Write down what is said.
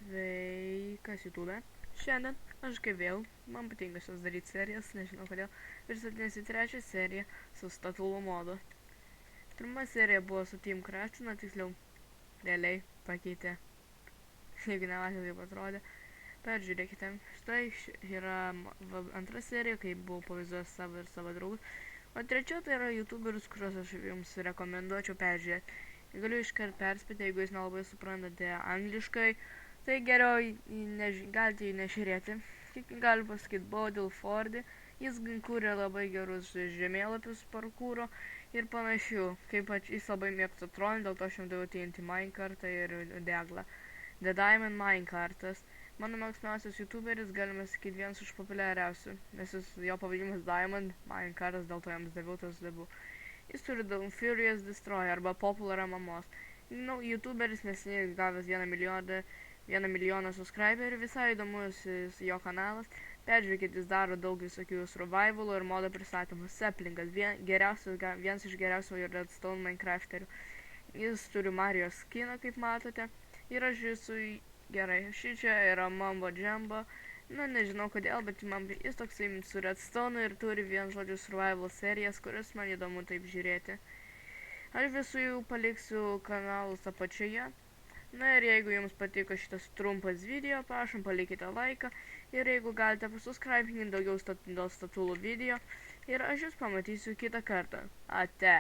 Sveikas YouTube. Šiandien aš kaip vėl, man patinka šios daryti serijas, nežinau kodėl, pristatinėsiu trečią seriją su statulų modu. Pirma serija buvo su Team Craft, tiksliau, realiai pakeitė, jeigu nematėte kaip atrodė, peržiūrėkite. Štai yra antra serija, kai buvau pavaizduojęs savo ir savo draugus, o trečia tai yra YouTuberius, kuriuos aš jums rekomenduočiau peržiūrėti. Galiu iškart perspėti, jeigu jūs nelabai suprantate angliškai, tai geriau galite jį nežiūrėti. Galiu pasakyti Baudil Fordi, jis kūrė labai gerus žemėlapius parkūro ir panašių. Kaip jis labai mėgsta Tron, dėl to aš jam daviau TNT Minecartą ir Deglą. The Diamond Minecartas. Mano mėgstamiausias YouTuberis, galima sakyti, vienas iš populiariausių, nes jo pavadinimas Diamond Minecartas, dėl to jam daviau tas daviau. Jis turi Furious Destroyer arba Popular mamos. YouTuberis neseniai gavęs 1 milijoną subscriberių, visai įdomus jo kanalas. Peržiūrėkit, jis daro daug visokių survivalų ir modo pristatymų. Saplingas, vienas iš geriausių Redstone Minecrafterių. Jis turi Mario skiną, kaip matote. Ir aš esu gerai. Ši čia yra Mambo Jumbo. Nežinau kodėl, bet jis toksai su Redstone ir turi vien žodžių survival serijas, kurias man įdomu taip žiūrėti. Aš visų jų paliksiu kanalus apačioje. Ir jeigu jums patiko šitas trumpas video, prašom palikite laiką. Ir jeigu galite pasubscribinti daugiau dėl statulų video. Ir aš jūs pamatysiu kitą kartą. Ate.